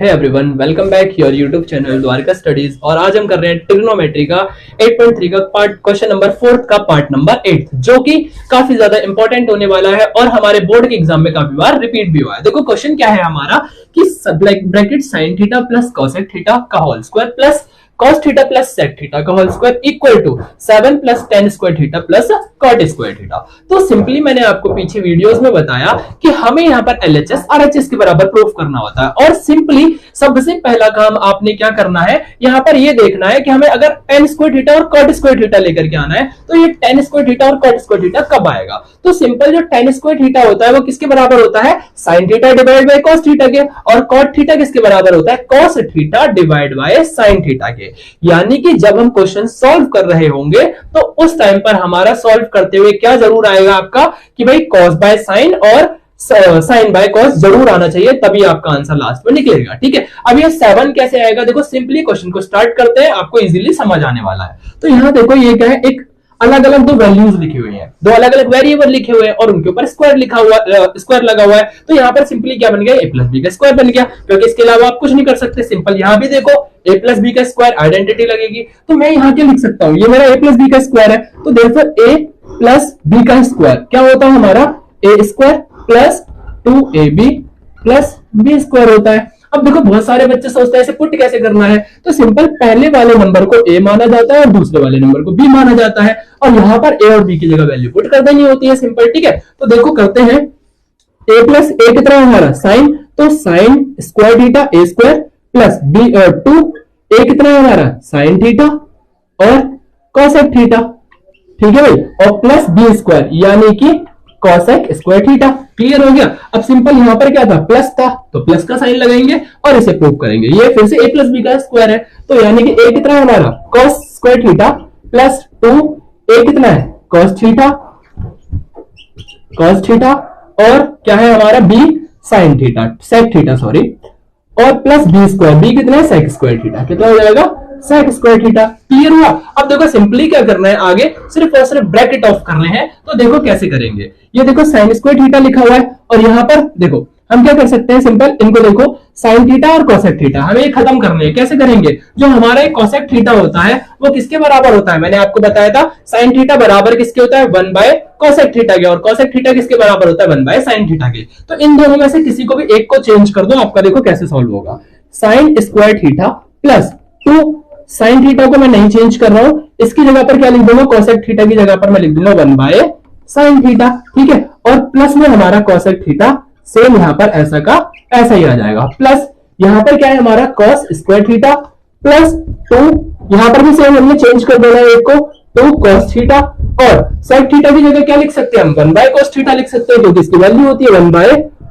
Hey everyone, welcome back your YouTube channel Dwarka studies. और आज हम कर रहे हैं ट्रिग्नोमेट्री का 8.3 का पार्ट क्वेश्चन नंबर 4 का पार्ट नंबर 8, जो कि काफी ज्यादा इंपॉर्टेंट होने वाला है और हमारे बोर्ड के एग्जाम में काफी बार रिपीट भी हुआ है। देखो क्वेश्चन क्या है हमारा कि bracket sin theta plus cosec theta का whole square plus cos theta plus sec theta का whole square equal to 7 plus tan square theta plus cot square theta. तो सिंपली मैंने आपको पीछे वीडियोस में बताया कि हमें यहाँ पर LHS RHS के बराबर प्रूफ करना होता है। और सिंपली सबसे पहला काम आपने क्या करना है, यहाँ पर ये देखना है कि हमें अगर tan स्क्वायर थीटा और cot स्क्वायर थीटा लेकर के आना है तो ये tan स्क्वायर थीटा और cot स्क्वायर थीटा कब आएगा। तो सिंपल जो tan स्क्वायर थीटा होता है वो किसके बराबर होता है, sin theta divide by cos theta के, और cot थीटा किसके बराबर होता है, cos theta divide by sin theta के। यानी कि जब हम क्वेश्चन सॉल्व कर रहे होंगे तो उस टाइम पर हमारा सॉल्व करते हुए क्या जरूर आएगा आपका कि भाई cos बाय sin और साइन बाय कॉस जरूर आना चाहिए, तभी आपका आंसर लास्ट में निकलेगा। ठीक है, अब ये 7 कैसे आएगा, देखो सिंपली क्वेश्चन को स्टार्ट करते हैं, आपको इजीली समझ आने वाला है। तो यहाँ देखो ये क्या है, एक अलग अलग दो वैल्यूज लिखी हुई हैं, दो अलग अलग वेरिएबल लिखे हुए हैं और उनके ऊपर स्क्वायर लिखा हुआ स्क्वायर लगा हुआ है। तो यहाँ पर सिंपली क्या बन गया, a प्लस बी का स्क्वायर बन गया, क्योंकि इसके अलावा आप कुछ नहीं कर सकते। सिंपल यहाँ भी देखो a प्लस बी का स्क्वायर आइडेंटिटी लगेगी, तो मैं यहाँ क्या लिख सकता हूँ, ये मेरा a प्लस बी का स्क्वायर है, तो देयरफॉर a प्लस बी का स्क्वायर क्या होता है हमारा, a square plus 2ab plus B square होता है। अब देखो बहुत सारे बच्चे सोचते हैं इसे पुट कैसे करना है, तो सिंपल पहले वाले नंबर को a माना जाता है और दूसरे वाले नंबर को b माना जाता है, और यहाँ पर a और b की जगह वैल्यू पुट कर देनी होती है सिंपल। ठीक है, तो देखो करते हैं, a प्लस a कितना है हमारा साइन, तो sine square theta a square plus b 2 a कितना है हमारा साइन थीटा और cosec थीटा। ठीक है भाई, और प्लस b स्क्वायर यानी कि cosec स्क्वायर थीटा। क्लियर हो गया। अब सिंपल यहाँ पर क्या था, प्लस था तो प्लस का साइन लगाएंगे और इसे प्रूव करेंगे। ये फिर से a प्लस बी का स्क्वायर है, तो यानी कि a कितना है हमारा cos square theta plus 2 a कितना है cos थीटा और क्या है हमारा b sin theta sec theta sorry, और प्लस b स्क्वायर, b कितना है sec स्क्वायर थीटा, कितना हो जाएगा sec स्क्वायर थीटा। क्लियर हुआ। अब देखो सिंपली क्या करना है, आगे सिर्फ और सिर्फ ब्रैकेट ऑफ करने हैं। तो देखो कैसे करेंगे, ये देखो sin स्क्वायर थीटा लिखा हुआ है और यहाँ पर देखो हम क्या कर सकते हैं, सिंपल इनको देखो sin थीटा और cosec थीटा हमें ये खत्म करने हैं। कैसे करेंगे, जो हमारा cosec थीटा होता है वो किसके बराबर होता है, मैंने आपको बताया था sin थीटा बराबर किसके होता है, 1 बाय cosec थीटा के, और cosec थीटा किसके बराबर होता है, 1 बाय sin थीटा के। तो इन दोनों में से किसी को भी एक को चेंज कर दो, आपका देखो कैसे सॉल्व होगा। sin square theta plus 2 sin theta को मैं नहीं चेंज कर रहा हूं, इसकी जगह पर क्या लिख दूंगा, cosec थीटा की जगह पर मैं लिख दूंगा 1 बाय sin थीटा। ठीक है, और प्लस में हमारा cosec थीटा सेम यहाँ पर ऐसा का ऐसा ही आ जाएगा, प्लस यहाँ पर क्या है हमारा cos स्क्वायर थीटा प्लस 2, यहाँ पर भी सेम हमने चेंज कर देना है एक को, 2 cos थीटा, और sec थीटा की जगह क्या लिख सकते हैं हम, 1 बाय cos थीटा लिख सकते हैं, क्योंकि इसकी वैल्यू होती है 1 बाय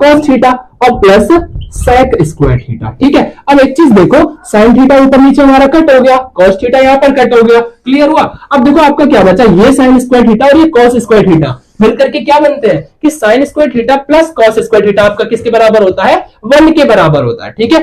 cos थीटा, और प्लस sec स्क्वायर थीटा। ठीक है, अब एक चीज देखो, sin थीटा ऊपर नीचे हमारा कट हो गया, cos थीटा यहाँ पर कट हो गया। क्लियर हुआ। अब देखो आपका क्या बचा, ये sin स्क्वायर थीटा और ये cos स्क्वायर थीटा मिलकर के क्या बनते हैं कि sin square theta plus cos square theta आपका किसके बराबर होता है, 1 के बराबर होता है। ठीक है,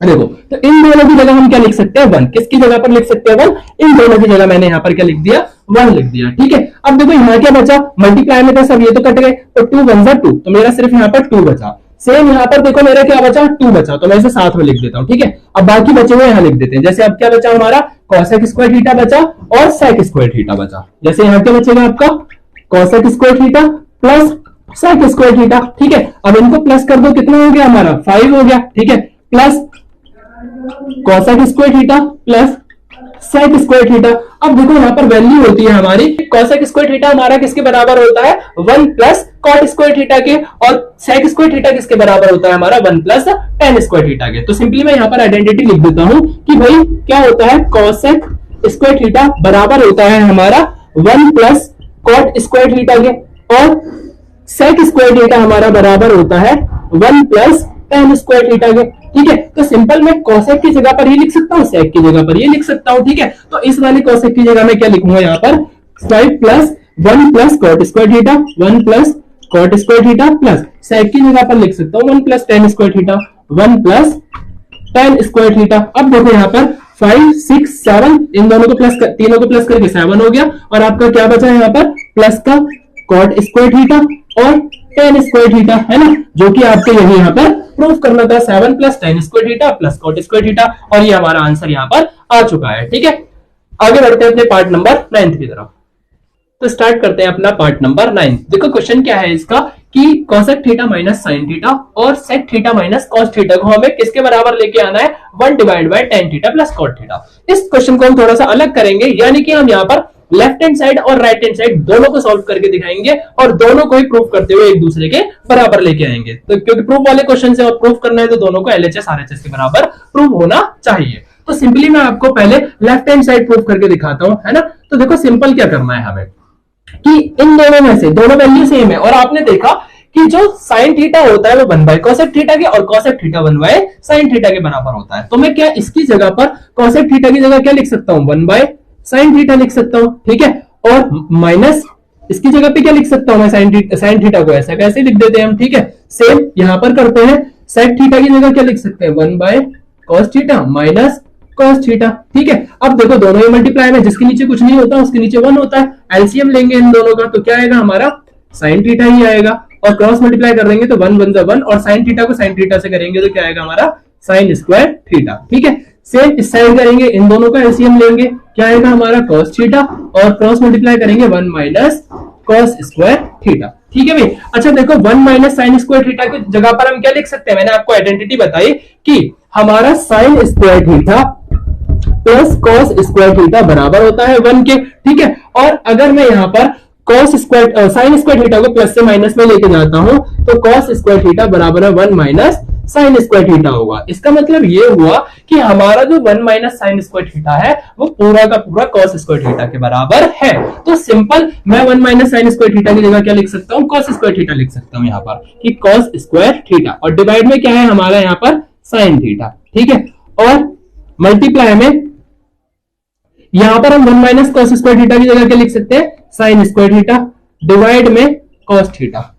देखो तो इन दोनों की जगह हम क्या लिख सकते हैं, 1, किसकी जगह पर लिख सकते हैं 1, इन दोनों की जगह मैंने यहाँ पर क्या लिख दिया, 1 लिख दिया। ठीक है, अब देखो यहाँ क्या बचा, मल्टीप्लाई में तो सब ये तो कट गए, तो 2 1 2, तो मेरा सिर्फ यहाँ पर 2 बचा। सेम यहाँ पर देखो मेरा क्या बचा, 2 बचा, तो मैं इसे साथ में लिख देता हूँ। ठीक है, अब बाकी बचे हुए यहाँ लिख देते हैं। जैसे अब क्या बचा हमारा, cosec स्क्वायर थीटा बचा और sec स्क्वायर थीटा बचा। जैसे यहाँ क्या बचेगा आपका, cosec square theta plus sec square theta. ठीक है, अब इनको प्लस कर दो, कितना हो गया हमारा 5 हो गया। ठीक है, plus cosec square theta plus sec square theta. अब देखो यहाँ पर वैल्यू होती है हमारी, cosec स्क्वायर थीटा हमारा किसके बराबर होता है, 1 प्लस cot स्क्वायर थीटा के, और sec स्क्वायर थीटा किसके बराबर होता है हमारा, 1 प्लस tan स्क्वायर थीटा के। तो सिंपली मैं यहाँ पर आइडेंटिटी लिख देता हूं कि भाई क्या होता है, cosec स्क्वायर थीटा बराबर होता है हमारा 1 प्लस cot स्क्वायर थीटा के, और sec स्क्वायर थीटा हमारा बराबर होता है 1 प्लस tan स्क्वायर थीटा के। ठीक है, तो सिंपल मैं cosec की जगह पर ये लिख सकता हूँ, sec की जगह पर ये लिख सकता हूँ। ठीक है, तो इस वाले cosec की जगह में क्या लिखूंगा यहाँ पर, 5 plus 1 plus cot square theta, 1 plus cot square theta plus sec की जगह पर लिख सकता हूँ 1 plus tan square theta, 1 plus tan square theta. अब देखो यहाँ पर 5 6 7, इन दोनों को प्लस तीनों को प्लस करके 7 हो गया, और आपका क्या बचा यहाँ पर, प्लस का cot स्क्वायर थीटा और tan स्क्वायर थीटा, है ना, जो कि आपके यही यहाँ पर प्रूफ करना था 7 plus tan square theta plus cot square theta, और ये हमारा आंसर यहाँ पर आ चुका है। ठीक है, आगे बढ़ते हैं अपने पार्ट नंबर 9 की तरफ। तो स्टार्ट करते हैं अपना पार्ट नंबर 9। देखो क्वेश्चन क्या है इसका कि cosec theta minus sine theta और sec theta minus cos theta को हमें किसके बराबर लेके आना है, 1 divide by tan theta plus cot theta. इस क्वेश्चन को हम थोड़ा सा अलग करेंगे, यानी कि हम यहाँ पर लेफ्ट हैंड साइड और राइट हैंड साइड दोनों को सॉल्व करके दिखाएंगे और दोनों को ही प्रूफ करते हुए एक दूसरे के बराबर लेके आएंगे। तो क्योंकि प्रूफ वाले क्वेश्चन से और प्रूफ करना है तो दोनों को एलएचएस आरएचएस के बराबर प्रूफ होना चाहिए। तो सिंपली मैं आपको पहले लेफ्ट हैंड साइड प्रूफ करके दिखाता हूं, है ना। तो देखो सिंपल क्या करना है हमें कि इन दोनों में से दोनों वैल्यू सेम है, और आपने देखा कि जो साइन थीटा होता है वो 1 बाय कोसेक थीटा के और cosec theta 1 by sine theta के बराबर होता है। तो मैं क्या इसकी जगह पर कोसेक थीटा की जगह क्या लिख सकता हूं, 1 बाय साइन थीटा लिख सकता हूं। ठीक है, और माइनस इसकी जगह पे क्या लिख सकता हूं मैं, साइन थीटा को ऐसा कैसे लिख देते हैं हम। ठीक है, सेम यहां पर करते हैं, सेक थीटा की जगह क्या लिख सकते हैं, 1 by cos theta minus cos theta. ठीक है, अब देखो दोनों ही मल्टीप्लाई में, जिसके नीचे कुछ नहीं होता उसके नीचे 1 होता है, एलसीएम लेंगे इन दोनों का तो क्या आएगा हमारा साइन थीटा ही आएगा, और क्रॉस मल्टीप्लाई कर देंगे तो 1 1 1 और साइन थीटा को साइन थीटा से करेंगे तो क्या आएगा हमारा साइन स्क्वायर थीटा। ठीक है, सेम इस साइड करेंगे, इन दोनों का एलसीएम लेंगे, क्या आएगा हमारा cos थीटा, और क्रॉस मल्टीप्लाई करेंगे 1 माइनस cos स्क्वायर थीटा। ठीक है भाई, अच्छा देखो 1 माइनस साइन स्क्वायर थीटा की जगह पर हम क्या लिख सकते हैं, मैंने आपको आइडेंटिटी बताई कि हमारा sine square theta plus cos square theta बराबर होता है 1 के। ठीक है, और अगर मैं यहाँ पर cos square sine square theta को प्लस से माइनस में लेके जाता हूं तो cos स्क्वायर थीटा बराबर है 1 माइनस साइन स्क्वायर थीटा होगा। इसका मतलब ये हुआ कि हमारा जो 1 माइनस साइन स्क्वायर थीटा है वो पूरा का पूरा cos स्क्वायर थीटा के बराबर है। तो सिंपल मैं 1 माइनस साइन स्क्वायर थीटा की जगह क्या लिख सकता हूँ, cos स्क्वायर थीटा लिख सकता हूँ यहाँ पर कि cos स्क्वायर थीटा, और डिवाइड में क्या है हमारा यहाँ पर साइन थीटा। ठीक है, और मल्टीप्लाई में यहां पर हम 1 माइनस कॉस स्क्वायर थीटा की जगह क्या लिख सकते हैं, साइन स्क्वायर थीटा, डिवाइड में कॉस थीटा।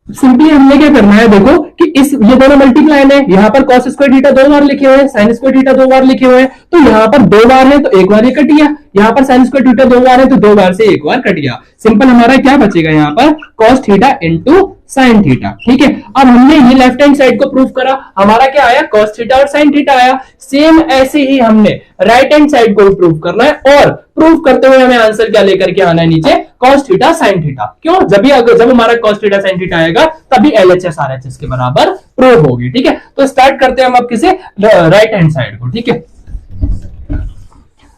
सिंपली हमने क्या करना है, देखो कि इस ये दोनों मल्टीप्लाई में, यहां पर cos स्क्वायर थीटा 2 बार लिखे हुए हैं, साइन स्क्वायर थीटा 2 बार लिखे हुए हैं, तो यहां पर 2 बार है तो 1 बार ये कट गया, यहां पर साइन स्क्वायर थीटा 2 बार है तो 2 बार से 1 बार कट गया। सिंपल हमारा क्या बचेगा यहाँ पर cos theta into sine theta. ठीक है, अब हमने ये लेफ्ट हैंड साइड को प्रूफ करा, हमारा क्या आया cos थीटा और साइन थीटा आया। सेम ऐसे ही हमने राइट हैंड साइड को भी प्रूफ करना है, और प्रूफ करते हुए हमें आंसर क्या लेकर के आना है नीचे, cos थीटा साइन थीटा। क्यों, जब हमारा cos थीटा साइन थीटा आएगा तभी एलएचएस आरएचएस के बराबर प्रूफ होगी। ठीक है, तो स्टार्ट करते हैं हम अब किसे, राइट हैंड साइड को। ठीक है,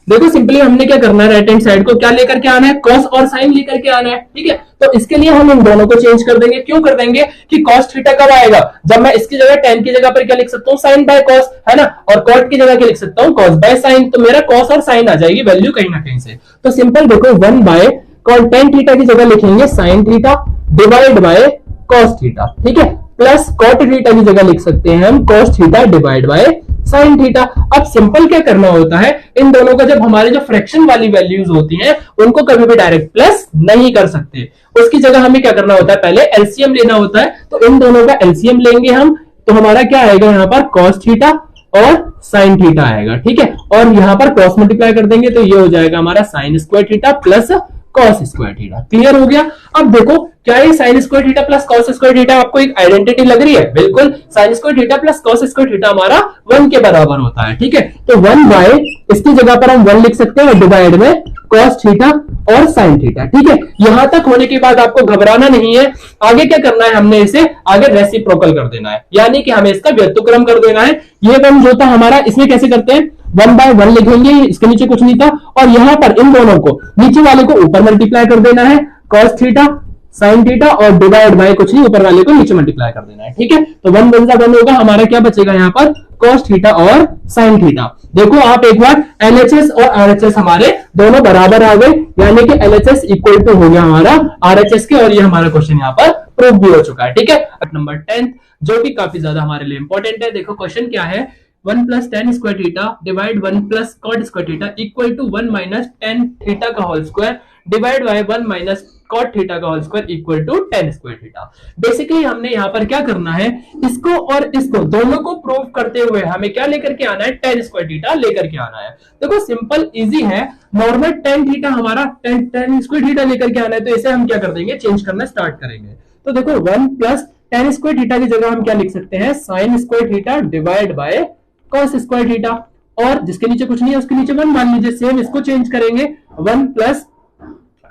देखो सिंपली हमने क्या करना है, राइट हैंड साइड को क्या लेकर के आना है, cos और साइन लेकर के आना है। ठीक है, तो इसके लिए हम इन दोनों को चेंज कर देंगे। क्यों कर देंगे कि cos थीटा कब आएगा, जब मैं इसकी जगह tan की जगह पर क्या लिख सकता हूँ, sin बाय cos, है ना, और cot की जगह क्या लिख सकता हूँ, cos बाय sin। तो मेरा cos और sin आ जाएगी वैल्यू कहीं ना कहीं से। तो सिंपल देखो 1 बाय cos tan थीटा की जगह लिखेंगे sin theta divide by cos theta. ठीक है, प्लस cot थीटा की जगह लिख सकते हैं हम cos theta divide by sine theta. अब सिंपल क्या करना होता है, इन दोनों का जब हमारे जो फ्रैक्शन वाली वैल्यूज होती हैं उनको कभी भी डायरेक्ट प्लस नहीं कर सकते, उसकी जगह हमें क्या करना होता है, पहले एलसीएम लेना होता है। तो इन दोनों का एलसीएम लेंगे हम, तो हमारा क्या आएगा यहाँ पर cos थीटा और साइन थीटा आएगा। ठीक है, और यहाँ पर क्रॉस मल्टीप्लाई कर देंगे तो ये हो जाएगा हमारा sine square theta plus cos square theta. Clear हो गया। अब देखो क्या ये sine square theta plus cos square theta आपको एक आइडेंटिटी लग रही है, बिल्कुल sine square theta plus cos square theta हमारा 1 के बराबर होता है। ठीक है, तो 1 बाय इसकी जगह पर हम 1 लिख सकते हैं, डिवाइड में cos थीटा और साइन थीटा। ठीक है, यहां तक होने के बाद आपको घबराना नहीं है, आगे क्या करना है, हमने इसे आगे रेसिप्रोकल कर देना है, यानी कि हमें इसका व्युत्क्रम कर देना है। ये 1 जो था हमारा, इसमें कैसे करते हैं, 1 बाय 1 लिखेंगे, इसके नीचे कुछ नहीं था, और यहां पर इन दोनों को नीचे वाले को ऊपर मल्टीप्लाई कर देना है, cos थीटा साइन थीटा, और डिवाइड बाय कुछ नहीं, ऊपर वाले को नीचे मल्टीप्लाई कर देना है। ठीक है, तो 1 1 1 होगा, हमारा क्या बचेगा यहाँ पर cos थीटा और साइन थीटा। देखो आप एक बार LHS और RHS हमारे दोनों बराबर आ गए, यानी कि LHS इक्वल टू हो गया हमारा RHS के, और ये हमारा क्वेश्चन यहाँ पर प्रूव भी हो चुका है। ठीक है, नंबर 10 जो कि काफी ज्यादा हमारे लिए इंपॉर्टेंट है। देखो क्वेश्चन क्या है, 1 plus tan square theta divide 1 plus cot square theta equal to 1 minus tan theta का whole square divide by 1 minus cot theta का whole square equal to tan square theta. Basically हमने यहाँ पर क्या करना है, इसको और इसको दोनों को प्रूव करते हुए हमें क्या लेकर के आना है, tan स्क्वायर थीटा लेकर के आना है। देखो सिंपल इजी है, नॉर्मल tan थीटा हमारा tan स्क्वायर थीटा लेकर के आना है, तो इसे हम क्या कर देंगे, चेंज करना स्टार्ट करेंगे। तो देखो 1 प्लस tan स्क्वायर थीटा की जगह हम क्या लिख सकते हैं, sin square theta divide by cos square theta, और जिसके नीचे कुछ नहीं है उसके नीचे 1 मान लीजिए। सेम इसको चेंज करेंगे, 1 plus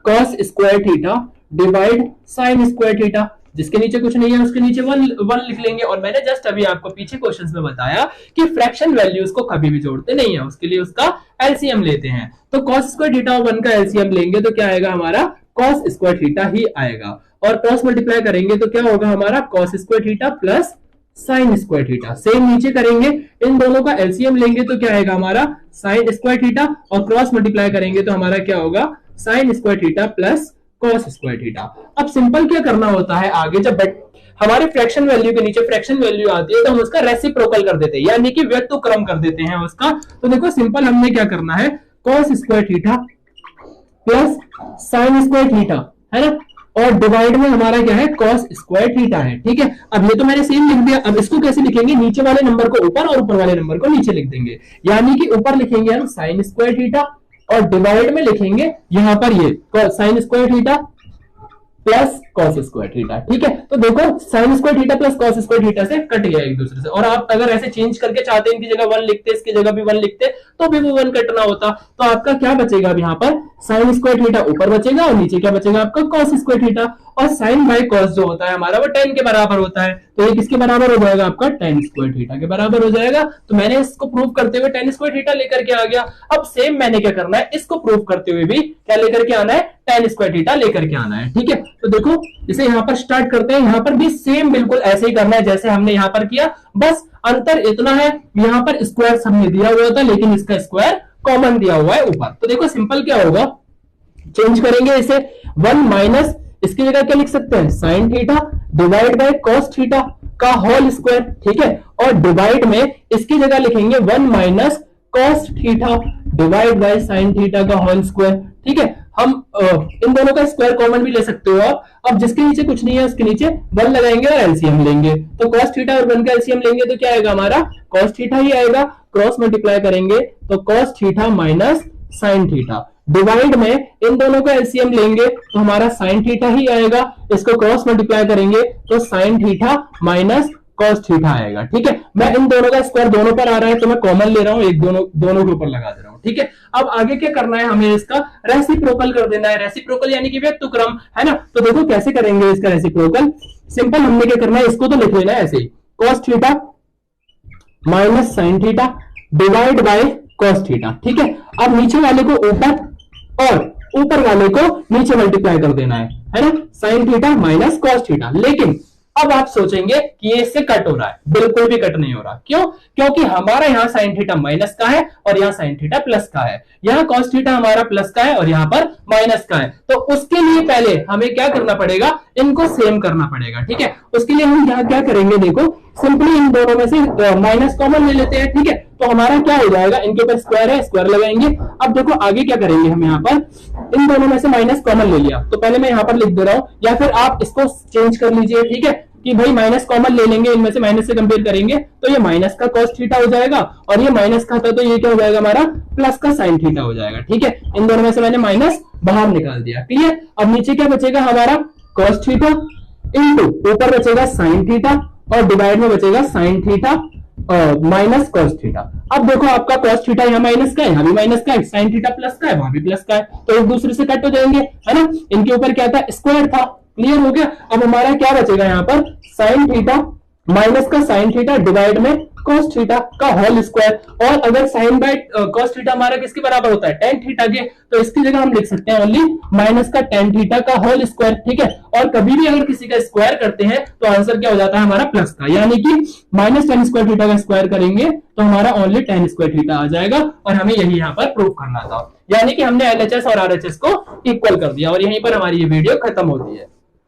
cos square theta divide sin square theta, जिसके नीचे कुछ नहीं है उसके नीचे 1 लिख लेंगे। और मैंने जस्ट अभी आपको पीछे क्वेश्चंस में बताया कि फ्रैक्शन वैल्यूज को कभी भी जोड़ते नहीं है, उसके लिए उसका एलसीएम लेते हैं। तो cos स्क्वायर थीटा और 1 का एलसीएम लेंगे तो क्या आएगा हमारा, cos स्क्वायर थीटा ही आएगा। और क्रॉस मल्टीप्लाई करेंगे तो क्या होगा हमारा, cos square theta plus sin square theta. Same नीचे करेंगे, इन दोनों का एलसीएम लेंगे तो क्या आएगा हमारा, sin स्क्वायर थीटा, और क्रॉस मल्टीप्लाई करेंगे तो हमारा क्या होगा, sin square theta plus cos square theta. अब सिंपल क्या करना होता है, आगे जब हमारे फ्रैक्शन वैल्यू के नीचे फ्रैक्शन वैल्यू आती है तो हम उसका रेसिप्रोकल कर देते हैं, यानी कि व्यक्तक्रम कर देते हैं उसका। तो देखो सिंपल हमने क्या करना है, cos square theta plus sin square theta, है ना, और डिवाइड में हमारा क्या है, cos स्क्वायर थीटा है। ठीक है, अब ये तो मैंने सेम लिख दिया। अब इसको कैसे लिखेंगे, नीचे वाले नंबर को ऊपर और ऊपर वाले नंबर को नीचे लिख देंगे, यानी कि ऊपर लिखेंगे हम sin स्क्वायर थीटा और डिवाइड में लिखेंगे यहां पर ये sin square theta plus cos square theta. ठीक है, तो देखो sin square theta plus cos square theta से कट गया एक दूसरे से। और आप अगर ऐसे चेंज करके चाहते हैं, इनकी जगह 1 लिखते, इसकी जगह भी 1 लिखते, तो भी वो 1 कटना होता। तो आपका क्या बचेगा अब यहाँ पर, sin स्क्वायर थीटा ऊपर बचेगा और नीचे क्या बचेगा आपका, cos स्क्वायर थीटा। और sin बाय cos जो होता है हमारा वो tan के बराबर होता है, तो ये किसके बराबर हो जाएगा आपका, tan स्क्वायर थीटा के बराबर हो जाएगा। तो मैंने इसको प्रूव करते हुए tan स्क्वायर थीटा लेकर के आ गया। अब सेम मैंने क्या करना है, इसको प्रूव करते हुए भी क्या लेकर के आना है, tan स्क्वायर थीटा लेकर के आना है। ठीक है, तो देखो इसे यहां पर स्टार्ट करते हैं, यहां पर भी सेम बिल्कुल ऐसे ही करना है जैसे हमने यहां पर किया, बस अंतर इतना है यहां पर स्क्वायर सबने दिया हुआ था लेकिन इसका स्क्वायर कॉमन दिया हुआ है ऊपर। तो देखो सिंपल क्या होगा, चेंज करेंगे इसे, 1 माइनस इसकी जगह क्या लिख सकते हैं, sin theta divide by cos theta का होल स्क्वायर। ठीक है, और डिवाइड में इसकी जगह लिखेंगे 1 minus cos theta divide by sin theta का होल स्क्वायर। ठीक है, हम इन दोनों का स्क्वायर कॉमन भी ले सकते हो आप। अब जिसके नीचे कुछ नहीं है उसके नीचे 1 लगाएंगे और एलसीएम लेंगे, तो cos थीटा और 1 का एलसीएम लेंगे तो क्या आएगा हमारा, cos थीटा ही आएगा। क्रॉस मल्टीप्लाई करेंगे तो cos theta minus sin theta, divide में इन दोनों का एलसीएम लेंगे तो हमारा sin थीटा ही आएगा। इसको क्रॉस मल्टीप्लाई करेंगे तो sin theta minus cos theta आएगा। ठीक है, मैं इन दोनों का स्क्वायर दोनों पर आ रहा है तो मैं कॉमन ले रहा हूं, एक दोनों के ऊपर लगा दे रहा हूं। ठीक है, अब आगे क्या करना है, हमें इसका रेसिप्रोकल कर देना है। रेसिप्रोकल यानी कि व्यक्तक्रम, है ना। तो देखो कैसे करेंगे इसका रेसिप्रोकल, सिंपल हमने क्या करना है, इसको तो लिख लेना है ऐसे ही, cos theta minus sin theta divide by cos theta. ठीक है, अब नीचे वाले को ऊपर और ऊपर वाले को नीचे मल्टीप्लाई कर देना है ना, sin theta minus cos theta. लेकिन अब आप सोचेंगे कि ये इससे कट हो रहा है, बिल्कुल भी कट नहीं हो रहा। क्यों, क्योंकि हमारा यहाँ sin थीटा माइनस का है और यहाँ sin थीटा प्लस का है, यहाँ cos थीटा हमारा प्लस का है और यहाँ पर माइनस का है। तो उसके लिए पहले हमें क्या करना पड़ेगा, इनको सेम करना पड़ेगा। ठीक है, उसके लिए हम यहाँ क्या करेंगे, देखो सिंपली इन दोनों में से माइनस कॉमन ले लेते हैं। ठीक है, तो हमारा क्या हो जाएगा, इनके ऊपर स्क्वायर है, स्क्वायर लगाएंगे। अब देखो आगे क्या करेंगे, हम यहाँ पर इन दोनों में से माइनस कॉमन ले लिया, तो पहले मैं यहाँ पर लिख दे रहा हूं, या फिर आप इसको चेंज कर लीजिए। ठीक है, कि भाई माइनस कॉमन ले लेंगे, इनमें से माइनस से कंपेयर करेंगे तो ये माइनस का cos थीटा हो जाएगा और ये माइनस का था तो ये क्या हो जाएगा हमारा, प्लस का sin थीटा हो जाएगा। ठीक है, इन दोनों में से मैंने माइनस बाहर निकाल दिया। क्लियर, अब नीचे क्या बचेगा हमारा, cos थीटा इनटू ऊपर बचेगा sin थीटा और डिवाइड में बचेगा sin theta minus cos theta. अब देखो आपका cos थीटा यहाँ माइनस का है, यहाँ भी माइनस का है, sin थीटा प्लस का है, वहां भी प्लस का है, तो एक दूसरे से कट हो जाएंगे, है ना। इनके ऊपर क्या था, स्क्वायर था। क्लियर हो गया। अब हमारा क्या बचेगा यहाँ पर, sin थीटा माइनस का sin थीटा डिवाइड में cos थीटा का होल स्क्वायर। और अगर sin बाय cos थीटा हमारा किसके बराबर होता है, tan थीटा के, तो इसकी जगह हम लिख सकते हैं ओनली माइनस का tan थीटा का होल स्क्वायर। ठीक है, और कभी भी अगर किसी का स्क्वायर करते हैं तो आंसर क्या हो जाता है हमारा, प्लस का, यानी कि माइनस tan स्क्वायर थीटा का स्क्वायर करेंगे तो हमारा ओनली tan स्क्वायर थीटा आ जाएगा। और हमें यही यहाँ पर प्रूव करना था, यानी कि हमने LHS और RHS को इक्वल कर दिया और यहीं पर हमारी ये वीडियो खत्म होती है।